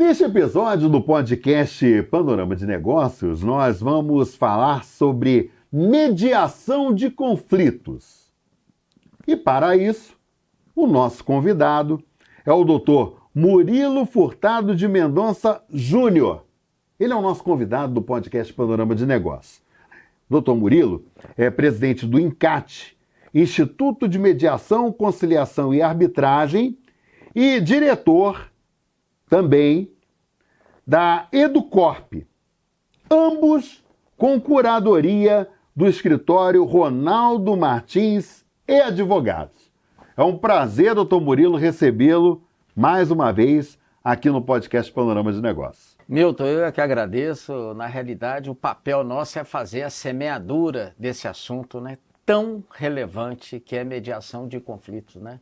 Neste episódio do podcast Panorama de Negócios, nós vamos falar sobre mediação de conflitos. E para isso, o nosso convidado é o Dr. Murilo Furtado de Mendonça Júnior. Ele é o nosso convidado do podcast Panorama de Negócios. Dr. Murilo é presidente do INCAT, Instituto de Mediação, Conciliação e Arbitragem, e diretor também da Educorp, ambos com curadoria do escritório Ronaldo Martins e Advogados. É um prazer, doutor Murilo, recebê-lo mais uma vez aqui no podcast Panorama de Negócios. Milton, eu é que agradeço. Na realidade, o papel nosso é fazer a semeadura desse assunto, né, tão relevante que é mediação de conflitos, né?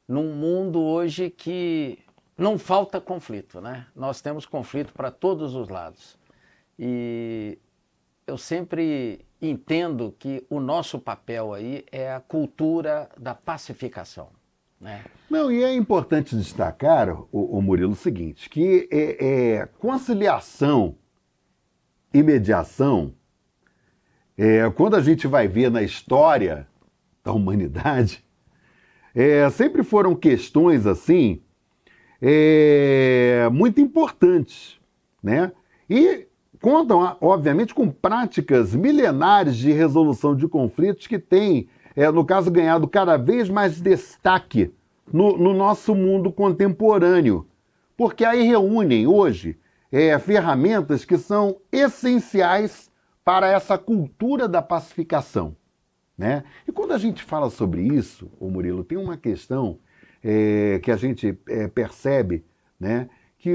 Num mundo hoje que não falta conflito, né? Nós temos conflito para todos os lados. E eu sempre entendo que o nosso papel aí é a cultura da pacificação, né? Não, e é importante destacar, o Murilo, o seguinte, que conciliação e mediação, quando a gente vai ver na história da humanidade, sempre foram questões assim, muito importantes, né? E contam, obviamente, com práticas milenares de resolução de conflitos que têm, no caso, ganhado cada vez mais destaque no nosso mundo contemporâneo, porque aí reúnem hoje ferramentas que são essenciais para essa cultura da pacificação, né? E quando a gente fala sobre isso, ô Murilo, tem uma questão que a gente percebe, né, que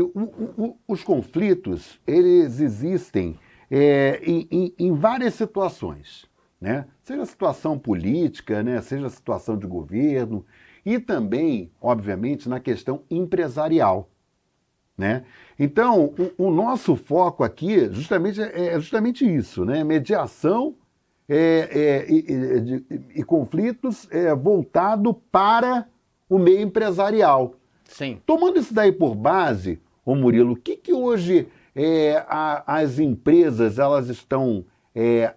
os conflitos, eles existem em várias situações, né? Seja a situação política, né, seja a situação de governo e também, obviamente, na questão empresarial, né? Então, o nosso foco aqui é justamente isso, né? Mediação e conflitos voltado para o meio empresarial. Sim. Tomando isso daí por base, ô Murilo, o que hoje as empresas elas estão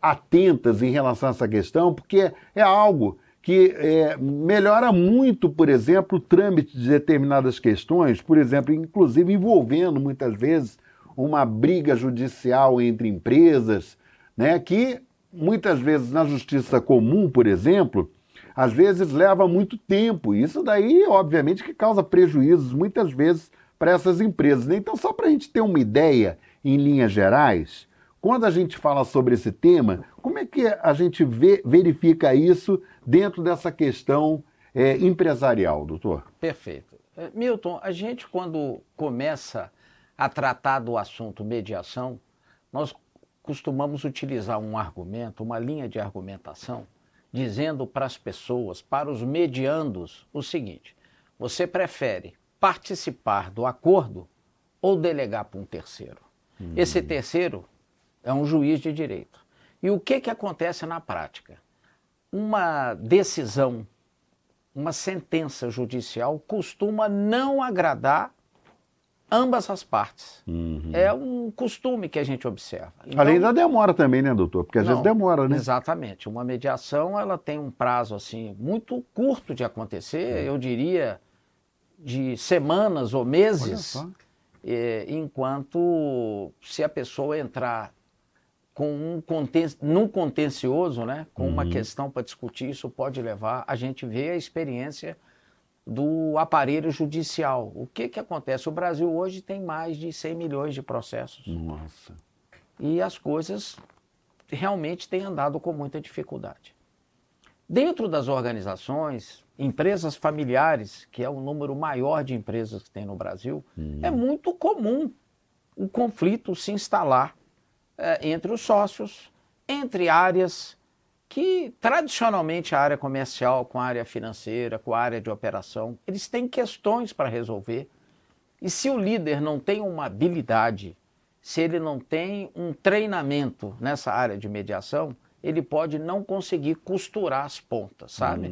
atentas em relação a essa questão? Porque é algo que melhora muito, por exemplo, o trâmite de determinadas questões, por exemplo, inclusive envolvendo muitas vezes uma briga judicial entre empresas, né, que muitas vezes na justiça comum, por exemplo, às vezes leva muito tempo. Isso daí, obviamente, que causa prejuízos muitas vezes para essas empresas, né? Então, só para a gente ter uma ideia, em linhas gerais, quando a gente fala sobre esse tema, como é que a gente verifica isso dentro dessa questão empresarial, doutor? Perfeito. Milton, a gente quando começa a tratar do assunto mediação, nós costumamos utilizar um argumento, uma linha de argumentação, dizendo para as pessoas, para os mediandos, o seguinte: você prefere participar do acordo ou delegar para um terceiro? Esse terceiro é um juiz de direito. E o que acontece na prática? Uma decisão, uma sentença judicial costuma não agradar ambas as partes. É um costume que a gente observa. Então, além da demora também, né, doutor? Porque às vezes demora, né? Exatamente. Uma mediação, ela tem um prazo assim muito curto de acontecer, eu diria de semanas ou meses, enquanto se a pessoa entrar com num contencioso, né, com uma questão para discutir, isso pode levar, a gente vê a experiência do aparelho judicial. O que acontece? O Brasil hoje tem mais de 100 milhões de processos. Nossa. E as coisas realmente têm andado com muita dificuldade. Dentro das organizações, empresas familiares, que é o número maior de empresas que tem no Brasil, é muito comum o conflito se instalar entre os sócios, entre áreas que tradicionalmente a área comercial com a área financeira, com a área de operação, eles têm questões para resolver. E se o líder não tem uma habilidade, se ele não tem um treinamento nessa área de mediação, ele pode não conseguir costurar as pontas, sabe?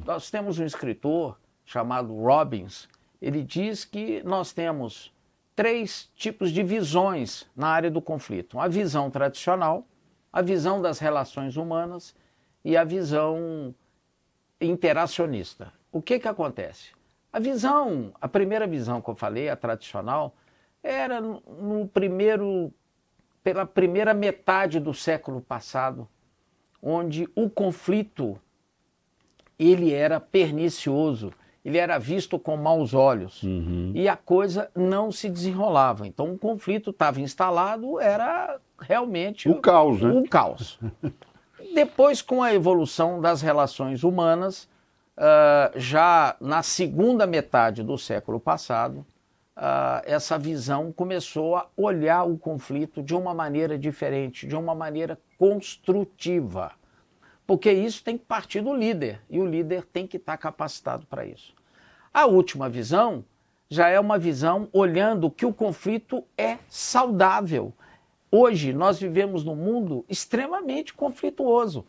Nós temos um escritor chamado Robbins, ele diz que nós temos três tipos de visões na área do conflito. A visão tradicional, a visão das relações humanas e a visão interacionista. O que acontece? A primeira visão que eu falei, a tradicional, era pela primeira metade do século passado, onde o conflito ele era pernicioso, ele era visto com maus olhos e a coisa não se desenrolava. Então o conflito estava instalado, era realmente o caos, né? O caos. Depois, com a evolução das relações humanas, já na segunda metade do século passado, essa visão começou a olhar o conflito de uma maneira diferente, de uma maneira construtiva. Porque isso tem que partir do líder, e o líder tem que estar capacitado para isso. A última visão já é uma visão olhando que o conflito é saudável. Hoje nós vivemos num mundo extremamente conflituoso.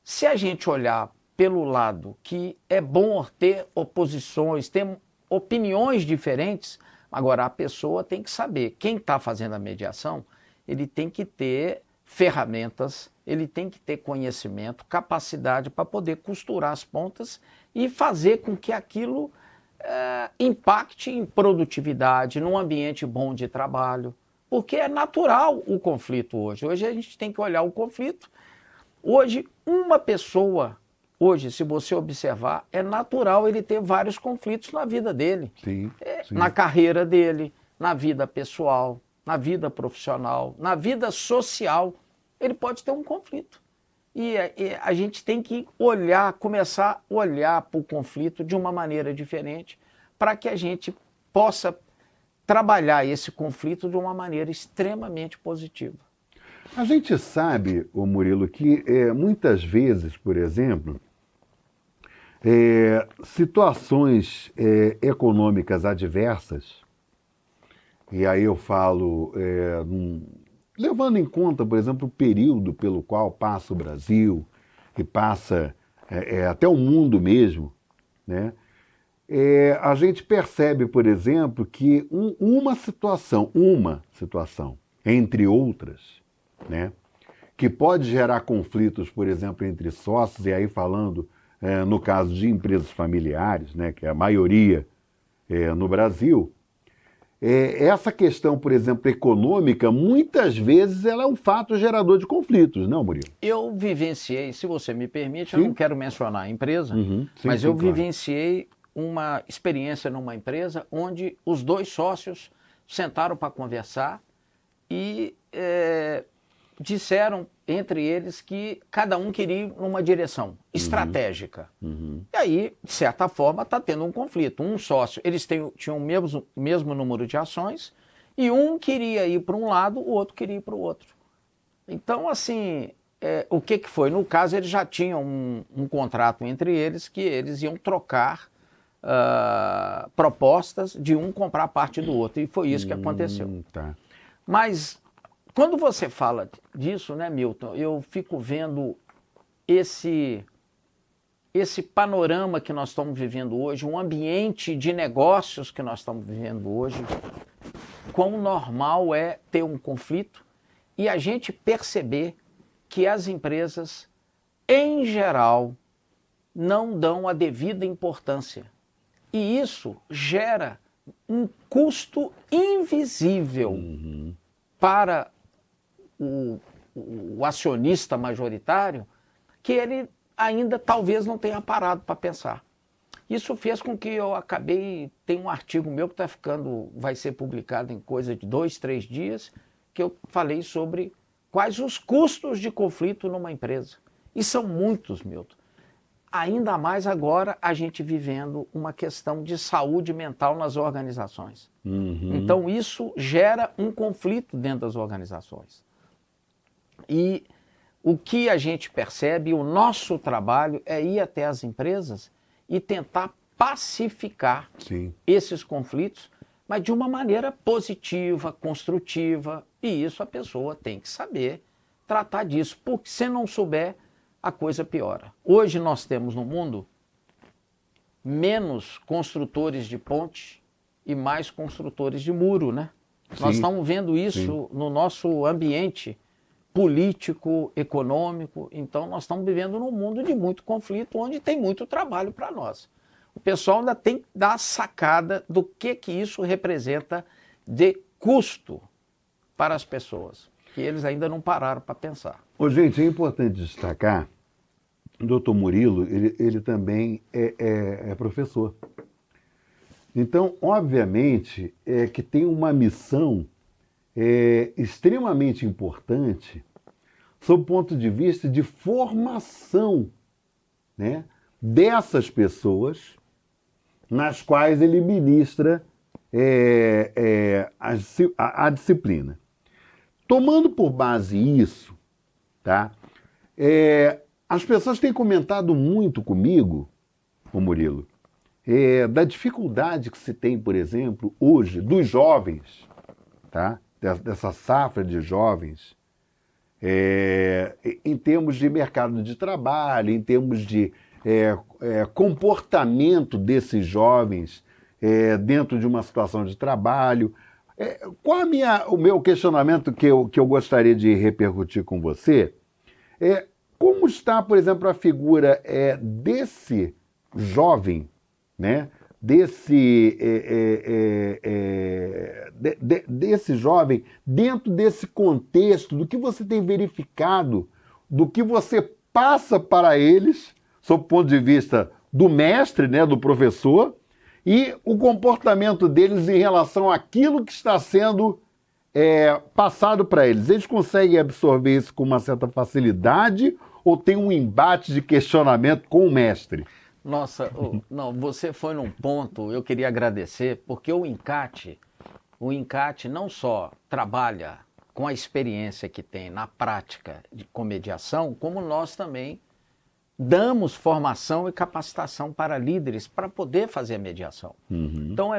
Se a gente olhar pelo lado que é bom ter oposições, ter opiniões diferentes, agora a pessoa tem que saber, quem está fazendo a mediação, ele tem que ter ferramentas, ele tem que ter conhecimento, capacidade para poder costurar as pontas e fazer com que aquilo impacte em produtividade, num ambiente bom de trabalho, porque é natural o conflito hoje. Hoje a gente tem que olhar o conflito. Hoje, uma pessoa, se você observar, é natural ele ter vários conflitos na vida dele. Sim. Na carreira dele, na vida pessoal, na vida profissional, na vida social, ele pode ter um conflito. E a gente tem que começar a olhar para o conflito de uma maneira diferente, para que a gente possa trabalhar esse conflito de uma maneira extremamente positiva. A gente sabe, ô Murilo, que muitas vezes, por exemplo, situações econômicas adversas, e aí eu falo, levando em conta, por exemplo, o período pelo qual passa o Brasil, e passa até o mundo mesmo, né? A gente percebe, por exemplo, que uma situação, entre outras, né, que pode gerar conflitos, por exemplo, entre sócios, e aí falando no caso de empresas familiares, né, que é a maioria no Brasil, essa questão, por exemplo, econômica, muitas vezes ela é um fato gerador de conflitos, não, Murilo? Eu vivenciei, se você me permite, Sim. eu não quero mencionar a empresa, mas eu vivenciei uma experiência numa empresa onde os dois sócios sentaram para conversar e disseram entre eles que cada um queria ir numa direção estratégica. E aí, de certa forma, está tendo um conflito. Um sócio, eles tinham o mesmo número de ações e um queria ir para um lado, o outro queria ir para o outro. Então, assim, o que foi? No caso, eles já tinham um contrato entre eles que eles iam trocar propostas de um comprar parte do outro. E foi isso que aconteceu. Tá. Mas quando você fala disso, né, Milton, eu fico vendo esse panorama que nós estamos vivendo hoje, um ambiente de negócios que nós estamos vivendo hoje, quão normal é ter um conflito e a gente perceber que as empresas, em geral, não dão a devida importância. E isso gera um custo invisível para o acionista majoritário, que ele ainda talvez não tenha parado para pensar. Isso fez com que eu tem um artigo meu que vai ser publicado em coisa de 2, 3 dias, que eu falei sobre quais os custos de conflito numa empresa. E são muitos, Milton. Ainda mais agora a gente vivendo uma questão de saúde mental nas organizações. Então isso gera um conflito dentro das organizações. E o que a gente percebe, o nosso trabalho é ir até as empresas e tentar pacificar esses conflitos, mas de uma maneira positiva, construtiva, e isso a pessoa tem que saber tratar disso, porque se não souber, a coisa piora. Hoje nós temos no mundo menos construtores de ponte e mais construtores de muro, né? Nós estamos vendo isso no nosso ambiente político, econômico. Então, nós estamos vivendo num mundo de muito conflito, onde tem muito trabalho para nós. O pessoal ainda tem que dar a sacada do que isso representa de custo para as pessoas, que eles ainda não pararam para pensar. Ô, gente, é importante destacar, o doutor Murilo, ele também é professor. Então, obviamente, que tem uma missão extremamente importante sob o ponto de vista de formação, né, dessas pessoas nas quais ele ministra a disciplina. Tomando por base isso, tá, as pessoas têm comentado muito comigo, ô Murilo, da dificuldade que se tem, por exemplo, hoje, dos jovens, tá, dessa safra de jovens, em termos de mercado de trabalho, em termos de comportamento desses jovens dentro de uma situação de trabalho. Qual o meu questionamento que eu gostaria de repercutir com você? Como está, por exemplo, a figura desse jovem, né? Desse jovem dentro desse contexto, do que você tem verificado, do que você passa para eles, sob o ponto de vista do mestre, né, do professor, e o comportamento deles em relação àquilo que está sendo passado para eles. Eles conseguem absorver isso com uma certa facilidade ou tem um embate de questionamento com o mestre? Nossa, não, você foi num ponto, eu queria agradecer, porque o INCAT não só trabalha com a experiência que tem na prática com mediação, como nós também damos formação e capacitação para líderes para poder fazer a mediação. Uhum. Então,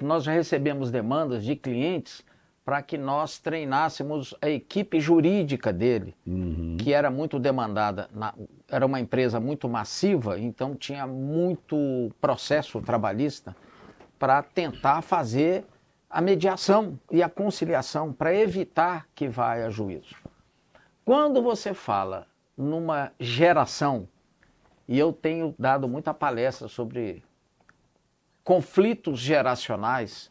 nós já recebemos demandas de clientes para que nós treinássemos a equipe jurídica dele, que era muito demandada. Era uma empresa muito massiva, então tinha muito processo trabalhista para tentar fazer a mediação e a conciliação para evitar que vá a juízo. Quando você fala numa geração, e eu tenho dado muita palestra sobre conflitos geracionais,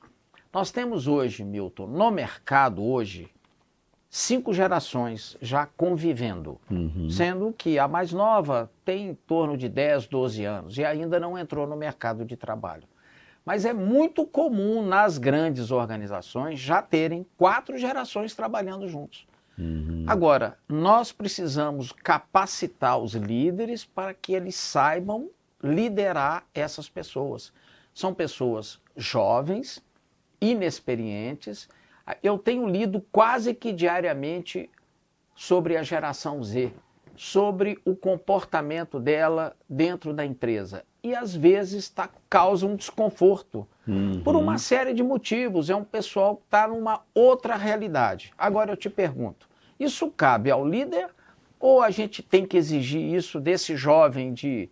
nós temos hoje, Milton, no mercado hoje, 5 gerações já convivendo, sendo que a mais nova tem em torno de 10, 12 anos e ainda não entrou no mercado de trabalho. Mas é muito comum nas grandes organizações já terem 4 gerações trabalhando juntos. Agora, nós precisamos capacitar os líderes para que eles saibam liderar essas pessoas. São pessoas jovens, inexperientes. Eu tenho lido quase que diariamente sobre a geração Z, sobre o comportamento dela dentro da empresa. E às vezes causa um desconforto, por uma série de motivos. É um pessoal que está numa outra realidade. Agora eu te pergunto, isso cabe ao líder ou a gente tem que exigir isso desse jovem de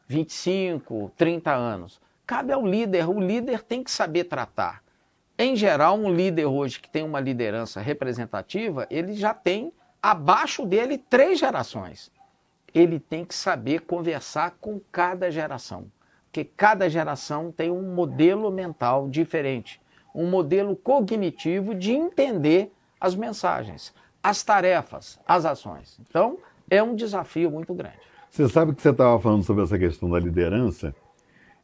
25, 30 anos? Cabe ao líder. O líder tem que saber tratar. Em geral, um líder hoje que tem uma liderança representativa, ele já tem abaixo dele 3 gerações. Ele tem que saber conversar com cada geração, porque cada geração tem um modelo mental diferente, um modelo cognitivo de entender as mensagens, as tarefas, as ações. Então, é um desafio muito grande. Você sabe que você estava falando sobre essa questão da liderança?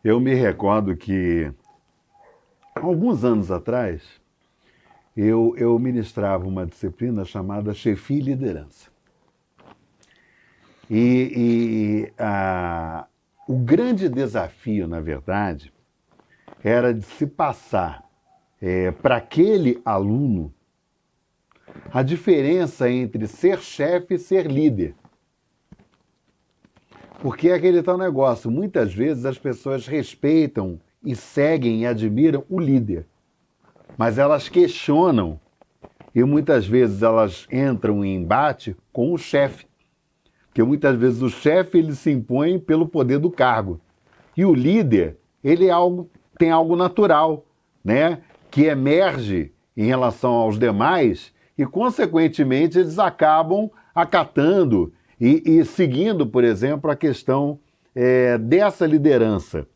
Eu me recordo que alguns anos atrás, eu ministrava uma disciplina chamada Chefia e Liderança. O grande desafio, na verdade, era de se passar para aquele aluno a diferença entre ser chefe e ser líder. Porque é aquele tal negócio, muitas vezes as pessoas respeitam e seguem e admiram o líder, mas elas questionam e muitas vezes elas entram em embate com o chefe, porque muitas vezes o chefe ele se impõe pelo poder do cargo e o líder ele tem algo natural, né, que emerge em relação aos demais e, consequentemente, eles acabam acatando e seguindo, por exemplo, a questão dessa liderança.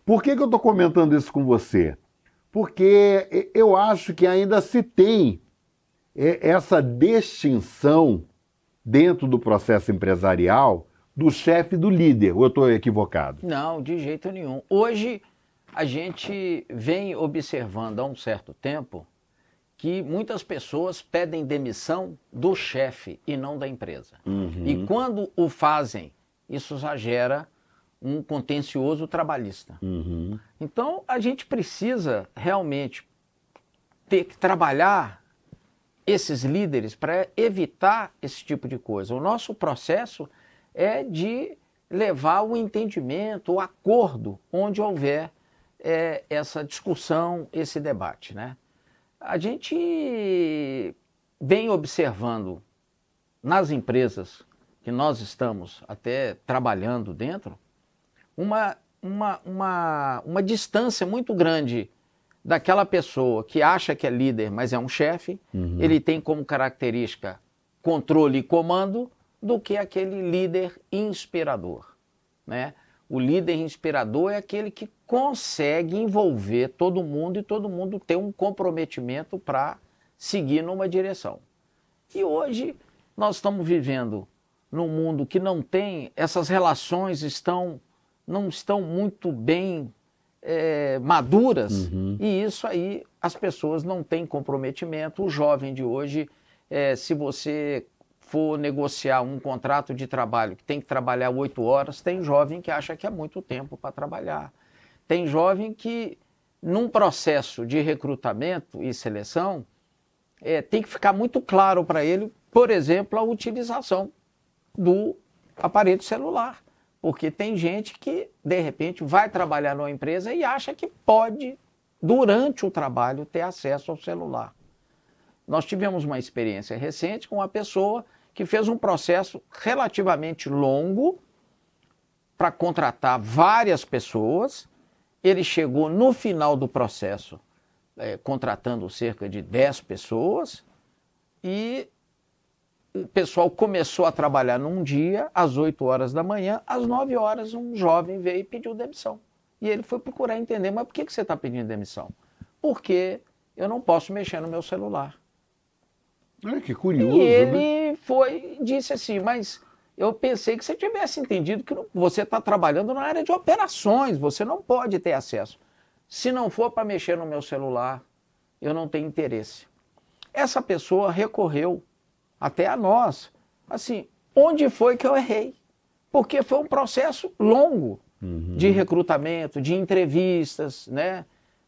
Por que eu estou comentando isso com você? Porque eu acho que ainda se tem essa distinção dentro do processo empresarial do chefe e do líder, ou eu estou equivocado? Não, de jeito nenhum. Hoje a gente vem observando há um certo tempo que muitas pessoas pedem demissão do chefe e não da empresa. E quando o fazem, isso já gera um contencioso trabalhista. Então a gente precisa realmente ter que trabalhar esses líderes para evitar esse tipo de coisa. O nosso processo é de levar o entendimento, o acordo, onde houver essa discussão, esse debate, né? A gente vem observando nas empresas que nós estamos até trabalhando dentro, uma distância muito grande daquela pessoa que acha que é líder, mas é um chefe, ele tem como característica controle e comando, do que aquele líder inspirador, né? O líder inspirador é aquele que consegue envolver todo mundo e todo mundo ter um comprometimento para seguir numa direção. E hoje nós estamos vivendo num mundo que não tem, essas relações não estão muito bem maduras, e isso aí as pessoas não têm comprometimento. O jovem de hoje, se você for negociar um contrato de trabalho que tem que trabalhar 8 horas, tem jovem que acha que é muito tempo para trabalhar. Tem jovem que, num processo de recrutamento e seleção, tem que ficar muito claro para ele, por exemplo, a utilização do aparelho celular. Porque tem gente que, de repente, vai trabalhar numa empresa e acha que pode, durante o trabalho, ter acesso ao celular. Nós tivemos uma experiência recente com uma pessoa que fez um processo relativamente longo para contratar várias pessoas. Ele chegou no final do processo contratando cerca de 10 pessoas e o pessoal começou a trabalhar num dia, às 8 horas da manhã, às 9 horas um jovem veio e pediu demissão. E ele foi procurar entender, mas por que você está pedindo demissão? Porque eu não posso mexer no meu celular. Olha que curioso, e ele né? disse assim, mas eu pensei que você tivesse entendido que você está trabalhando na área de operações, você não pode ter acesso. Se não for para mexer no meu celular, eu não tenho interesse. Essa pessoa recorreu até a nós, assim, onde foi que eu errei? Porque foi um processo longo de recrutamento, de entrevistas, né?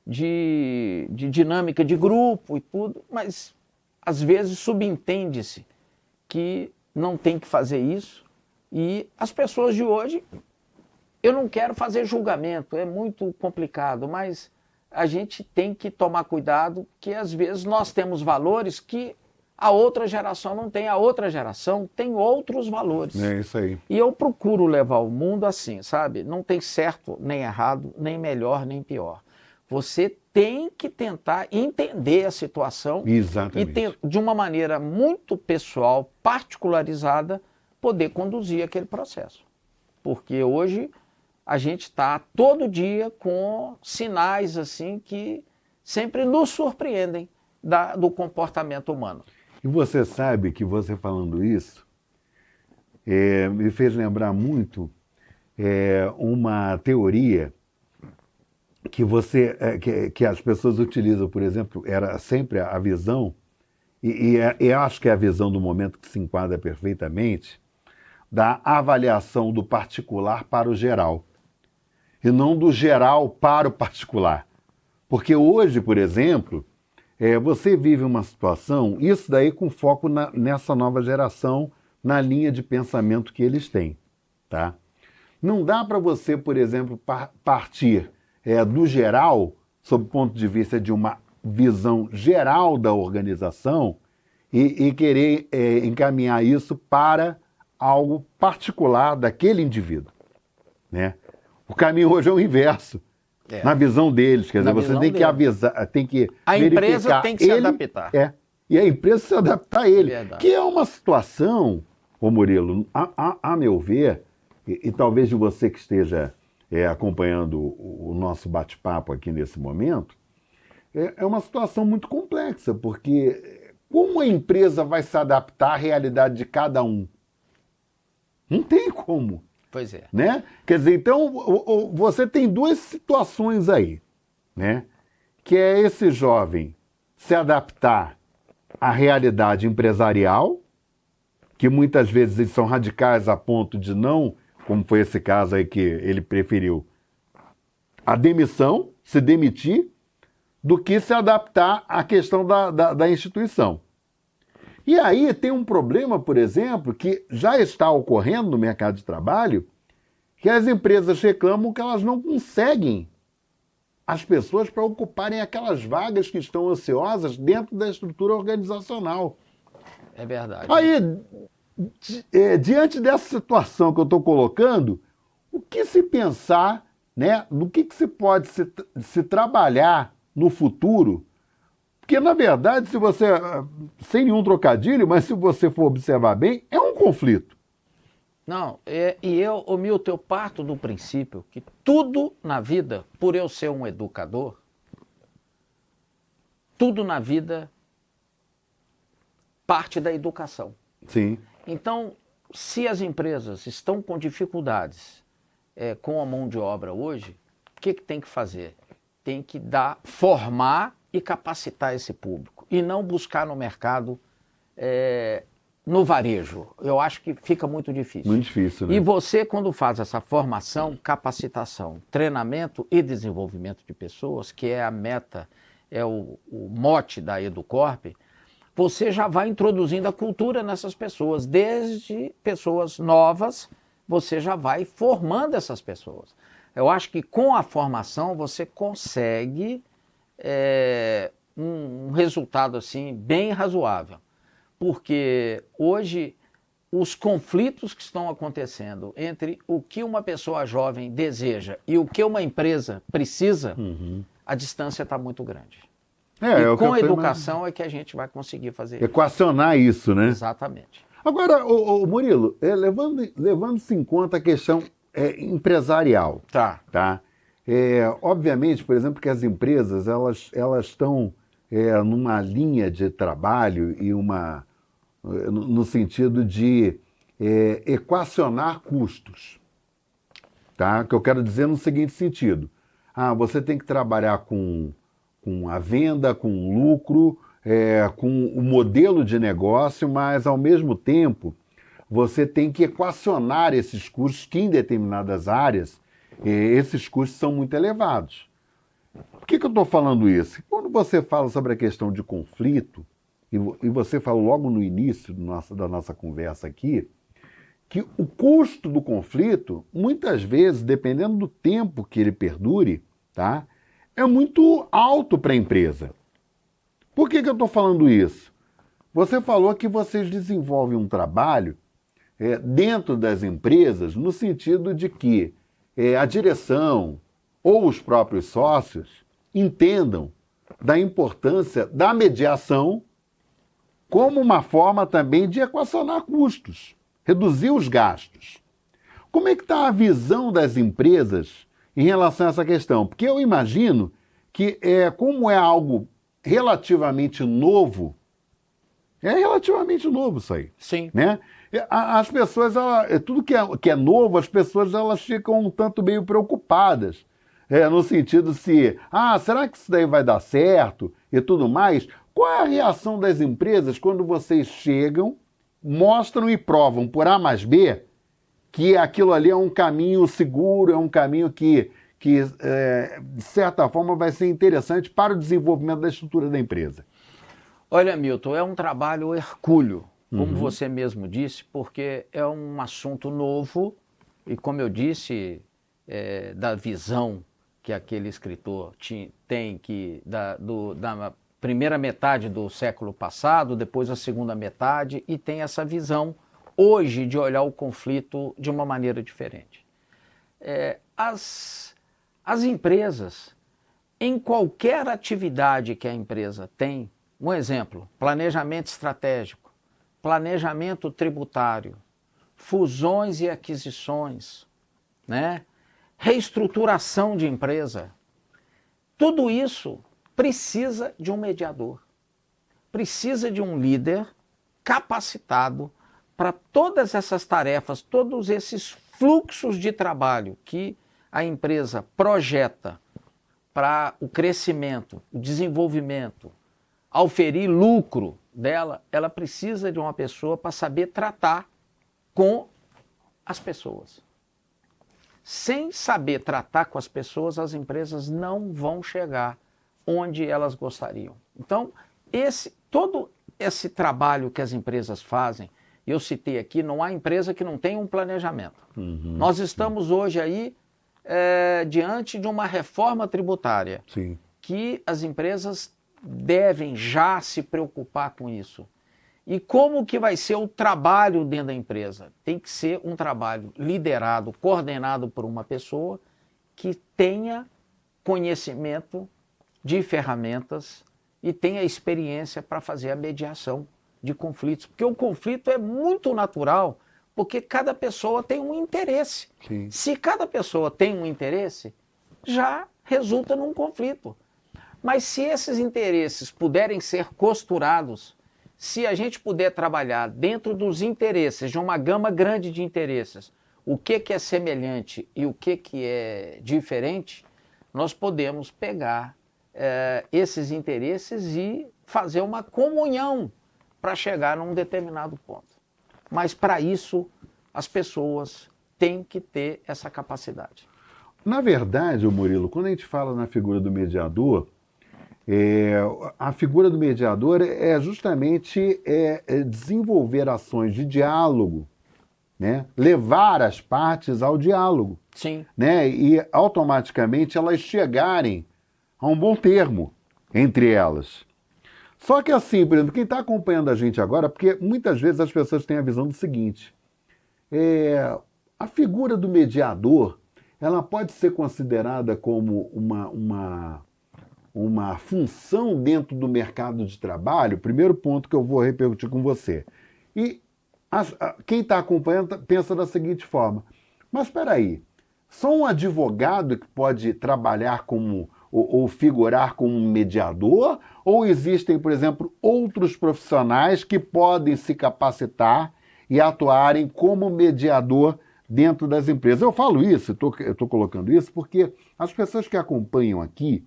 de dinâmica de grupo e tudo, mas às vezes subentende-se que não tem que fazer isso, e as pessoas de hoje, eu não quero fazer julgamento, é muito complicado, mas a gente tem que tomar cuidado, que às vezes nós temos valores que a outra geração não tem, a outra geração tem outros valores. É isso aí. E eu procuro levar o mundo assim, sabe? Não tem certo nem errado, nem melhor nem pior. Você tem que tentar entender a situação. Exatamente. E de uma maneira muito pessoal, particularizada, poder conduzir aquele processo. Porque hoje a gente está todo dia com sinais assim que sempre nos surpreendem do comportamento humano. E você sabe que você falando isso me fez lembrar muito uma teoria que as pessoas utilizam, por exemplo, era sempre a visão, e acho que é a visão do momento que se enquadra perfeitamente, da avaliação do particular para o geral, e não do geral para o particular. Porque hoje, por exemplo, você vive uma situação, isso daí com foco nessa nova geração, na linha de pensamento que eles têm, tá? Não dá para você, por exemplo, partir do geral, sob o ponto de vista de uma visão geral da organização, e querer encaminhar isso para algo particular daquele indivíduo, né? O caminho hoje é o inverso. Na visão deles, quer dizer, você tem que avisar, tem que a empresa tem que se adaptar. E a empresa se adaptar a ele. Verdade. Que é uma situação, ô Murilo, a meu ver, e talvez de você que esteja acompanhando o nosso bate-papo aqui nesse momento, é uma situação muito complexa, porque como a empresa vai se adaptar à realidade de cada um? Não tem como. Pois é. Né? Quer dizer, então você tem duas situações aí, né? Que é esse jovem se adaptar à realidade empresarial, que muitas vezes eles são radicais a ponto de não, como foi esse caso aí que ele preferiu, a demissão, se demitir, do que se adaptar à questão da instituição. E aí tem um problema, por exemplo, que já está ocorrendo no mercado de trabalho, que as empresas reclamam que elas não conseguem as pessoas para ocuparem aquelas vagas que estão ociosas dentro da estrutura organizacional. É verdade. Aí, diante dessa situação que eu estou colocando, o que se pensar, né, no que se pode se trabalhar no futuro? Porque, na verdade, se você, sem nenhum trocadilho, mas se você for observar bem, é um conflito. Não, Milton, eu parto do princípio que tudo na vida, por eu ser um educador, tudo na vida parte da educação. Sim. Então, se as empresas estão com dificuldades com a mão de obra hoje, o que tem que fazer? Tem que formar e capacitar esse público e não buscar no mercado, no varejo. Eu acho que fica muito difícil. Muito difícil, né? E você, quando faz essa formação, capacitação, treinamento e desenvolvimento de pessoas, que é a meta, é o mote da Educorp, você já vai introduzindo a cultura nessas pessoas. Desde pessoas novas, você já vai formando essas pessoas. Eu acho que com a formação você consegue um resultado assim bem razoável. Porque hoje os conflitos que estão acontecendo entre o que uma pessoa jovem deseja e o que uma empresa precisa, a distância está muito grande. E com a educação é que a gente vai conseguir fazer equacionar isso, né? Exatamente. Agora, Murilo, levando-se em conta a questão empresarial, tá? Obviamente, por exemplo, que as empresas elas estão numa linha de trabalho e no sentido de equacionar custos, tá? Que eu quero dizer no seguinte sentido: você tem que trabalhar com a venda, com o lucro, com o modelo de negócio, mas ao mesmo tempo você tem que equacionar esses custos que em determinadas áreas esses custos são muito elevados. Por que eu estou falando isso? Quando você fala sobre a questão de conflito, e você falou logo no início da nossa conversa aqui, que o custo do conflito, muitas vezes, dependendo do tempo que ele perdure, tá, é muito alto para a empresa. Por que eu estou falando isso? Você falou que vocês desenvolvem um trabalho dentro das empresas, no sentido de que a direção ou os próprios sócios entendam da importância da mediação como uma forma também de equacionar custos, reduzir os gastos. Como é que está a visão das empresas em relação a essa questão? Porque eu imagino que, como é algo relativamente novo, é relativamente novo isso aí. Sim. Né? As pessoas, tudo que é novo, as pessoas elas ficam um tanto meio preocupadas. No sentido será que isso daí vai dar certo e tudo mais? Qual é a reação das empresas quando vocês chegam, mostram e provam por A mais B que aquilo ali é um caminho seguro, é um caminho que de certa forma, vai ser interessante para o desenvolvimento da estrutura da empresa? Olha, Milton, é um trabalho hercúleo, como você mesmo disse, porque é um assunto novo e, como eu disse, da visão que aquele escritor tem da primeira metade do século passado, depois a segunda metade, e tem essa visão hoje de olhar o conflito de uma maneira diferente. As empresas, em qualquer atividade que a empresa tem, um exemplo, planejamento estratégico, planejamento tributário, fusões e aquisições, né? Reestruturação de empresa, tudo isso precisa de um mediador, precisa de um líder capacitado para todas essas tarefas, todos esses fluxos de trabalho que a empresa projeta para o crescimento, o desenvolvimento, auferir lucro dela, ela precisa de uma pessoa para saber tratar com as pessoas. Sem saber tratar com as pessoas, as empresas não vão chegar onde elas gostariam. Então, todo esse trabalho que as empresas fazem, eu citei aqui, não há empresa que não tenha um planejamento. Nós estamos hoje aí diante de uma reforma tributária. Sim. Que as empresas devem já se preocupar com isso. E como que vai ser o trabalho dentro da empresa? Tem que ser um trabalho liderado, coordenado por uma pessoa que tenha conhecimento de ferramentas e tenha experiência para fazer a mediação de conflitos. Porque o conflito é muito natural, porque cada pessoa tem um interesse. Sim. Se cada pessoa tem um interesse, já resulta num conflito. Mas se esses interesses puderem ser costurados, se a gente puder trabalhar dentro dos interesses, de uma gama grande de interesses, o que é semelhante e o que é diferente, nós podemos pegar esses interesses e fazer uma comunhão para chegar num determinado ponto. Mas para isso, as pessoas têm que ter essa capacidade. Na verdade, Murilo, quando a gente fala na figura do mediador, a figura do mediador é justamente desenvolver ações de diálogo, né? Levar as partes ao diálogo. Sim. Né? E automaticamente elas chegarem a um bom termo entre elas. Só que assim, por exemplo, quem está acompanhando a gente agora, porque muitas vezes as pessoas têm a visão do seguinte, a figura do mediador, ela pode ser considerada como uma função dentro do mercado de trabalho, primeiro ponto que eu vou repercutir com você. E quem está acompanhando pensa da seguinte forma, mas espera aí, só um advogado que pode trabalhar como ou figurar como um mediador? Ou existem, por exemplo, outros profissionais que podem se capacitar e atuarem como mediador dentro das empresas? Eu falo isso, eu estou colocando isso porque as pessoas que acompanham aqui,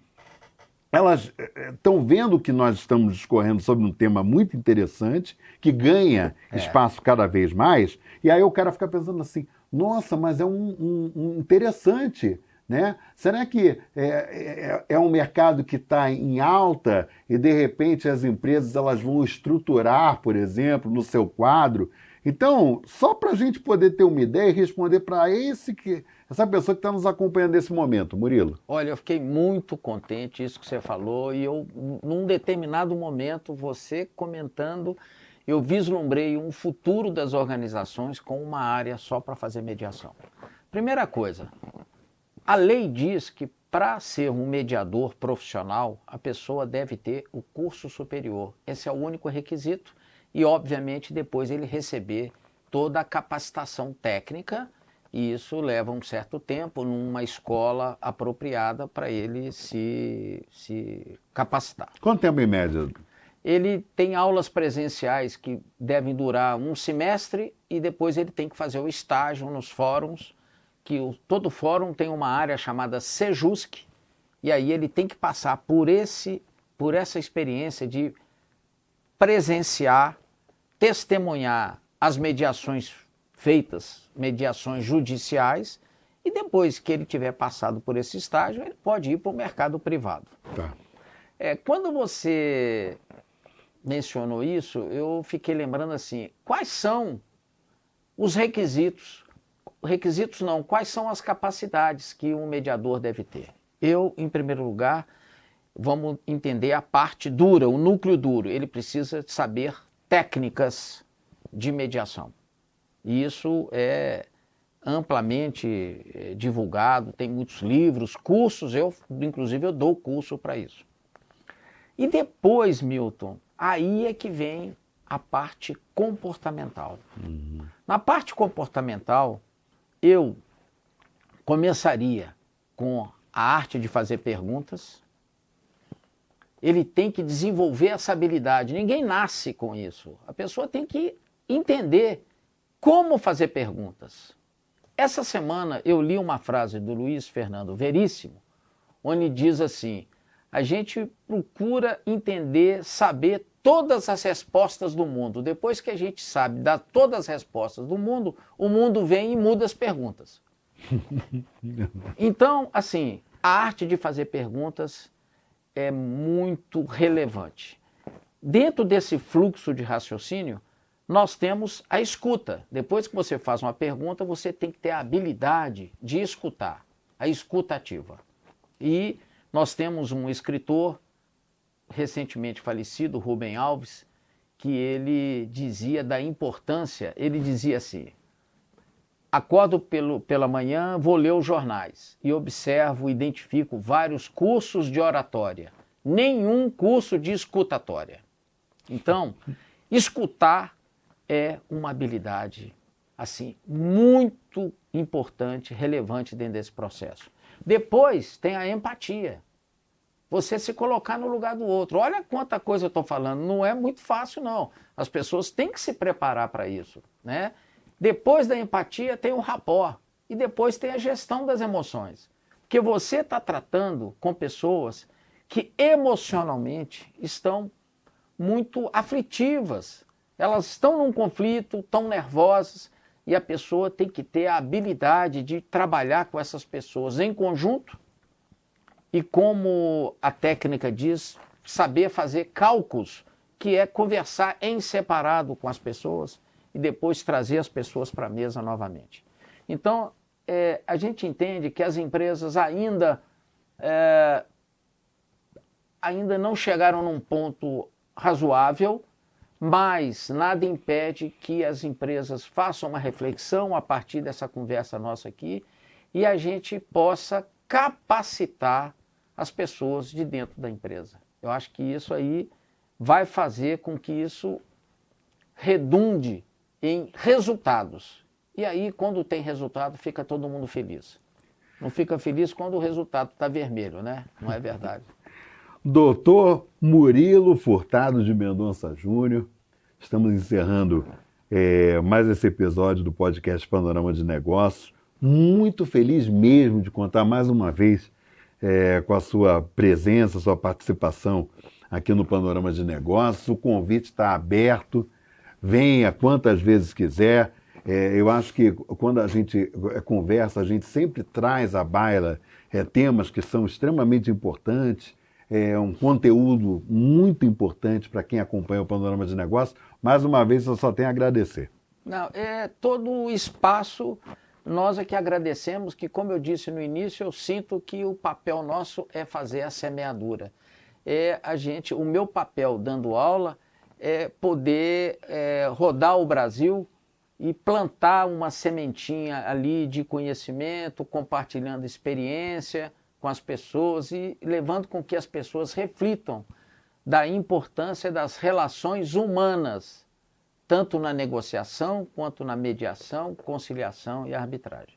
elas estão vendo que nós estamos discorrendo sobre um tema muito interessante, que ganha espaço cada vez mais, e aí o cara fica pensando assim, nossa, mas é um interessante, né? Será que é um mercado que está em alta e, de repente, as empresas elas vão estruturar, por exemplo, no seu quadro? Então, só para a gente poder ter uma ideia e responder para essa pessoa que está nos acompanhando nesse momento, Murilo. Olha, eu fiquei muito contente isso que você falou e num determinado momento, você comentando, eu vislumbrei um futuro das organizações com uma área só para fazer mediação. Primeira coisa, a lei diz que para ser um mediador profissional, a pessoa deve ter o curso superior. Esse é o único requisito e, obviamente, depois ele receber toda a capacitação técnica e isso leva um certo tempo numa escola apropriada para ele se capacitar. Quanto tempo em média? Ele tem aulas presenciais que devem durar um semestre e depois ele tem que fazer o estágio nos fóruns, que todo fórum tem uma área chamada Sejusc, e aí ele tem que passar por essa experiência de presenciar, testemunhar as mediações feitas, mediações judiciais, e depois que ele tiver passado por esse estágio, ele pode ir para o mercado privado. Tá. Quando você mencionou isso, eu fiquei lembrando assim, quais são os requisitos? Requisitos não, quais são as capacidades que um mediador deve ter? Eu, em primeiro lugar, vamos entender a parte dura, o núcleo duro. Ele precisa saber técnicas de mediação. E isso é amplamente divulgado, tem muitos livros, cursos, inclusive eu dou curso para isso. E depois, Milton, aí é que vem a parte comportamental. Na parte comportamental, eu começaria com a arte de fazer perguntas. Ele tem que desenvolver essa habilidade. Ninguém nasce com isso. A pessoa tem que entender como fazer perguntas. Essa semana eu li uma frase do Luiz Fernando Veríssimo, onde diz assim: a gente procura entender, saber todas as respostas do mundo. Depois que a gente sabe dar todas as respostas do mundo, o mundo vem e muda as perguntas. Então, assim, a arte de fazer perguntas é muito relevante. Dentro desse fluxo de raciocínio, nós temos a escuta. Depois que você faz uma pergunta, você tem que ter a habilidade de escutar, a escuta ativa. E nós temos um escritor recentemente falecido, Rubem Alves, que ele dizia da importância, ele dizia assim: acordo pela manhã, vou ler os jornais e observo, identifico vários cursos de oratória, nenhum curso de escutatória. Então, escutar é uma habilidade assim muito importante, relevante dentro desse processo. Depois tem a empatia. Você se colocar no lugar do outro. Olha quanta coisa eu estou falando, não é muito fácil não. As pessoas têm que se preparar para isso, né? Depois da empatia tem o rapport e depois tem a gestão das emoções. Porque você está tratando com pessoas que emocionalmente estão muito aflitivas. Elas estão num conflito, estão nervosas e a pessoa tem que ter a habilidade de trabalhar com essas pessoas em conjunto e, como a técnica diz, saber fazer cálculos, que é conversar em separado com as pessoas e depois trazer as pessoas para a mesa novamente. Então, a gente entende que as empresas ainda não chegaram num ponto razoável, mas nada impede que as empresas façam uma reflexão a partir dessa conversa nossa aqui e a gente possa capacitar as pessoas de dentro da empresa. Eu acho que isso aí vai fazer com que isso redunde em resultados. E aí, quando tem resultado, fica todo mundo feliz. Não fica feliz quando o resultado está vermelho, né? Não é verdade? Doutor Murilo Furtado de Mendonça Júnior, estamos encerrando mais esse episódio do podcast Panorama de Negócios. Muito feliz mesmo de contar mais uma vez com a sua presença, sua participação aqui no Panorama de Negócios. O convite está aberto, venha quantas vezes quiser. Eu acho que quando a gente conversa, a gente sempre traz à baila temas que são extremamente importantes, um conteúdo muito importante para quem acompanha o Panorama de Negócios. Mais uma vez, eu só tenho a agradecer. Não, todo o espaço, nós é que agradecemos, que, como eu disse no início, eu sinto que o papel nosso é fazer a semeadura. O meu papel dando aula é poder rodar o Brasil e plantar uma sementinha ali de conhecimento, compartilhando experiência com as pessoas e levando com que as pessoas reflitam da importância das relações humanas, tanto na negociação quanto na mediação, conciliação e arbitragem.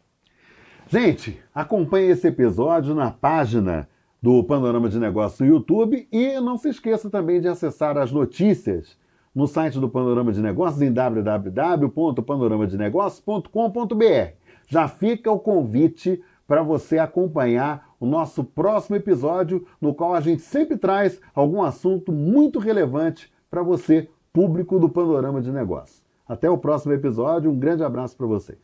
Gente, acompanhe esse episódio na página do Panorama de Negócios no YouTube e não se esqueça também de acessar as notícias no site do Panorama de Negócios em www.panoramadenegócios.com.br. Já fica o convite para você acompanhar o nosso próximo episódio, no qual a gente sempre traz algum assunto muito relevante para você, público do Panorama de Negócios. Até o próximo episódio, um grande abraço para vocês.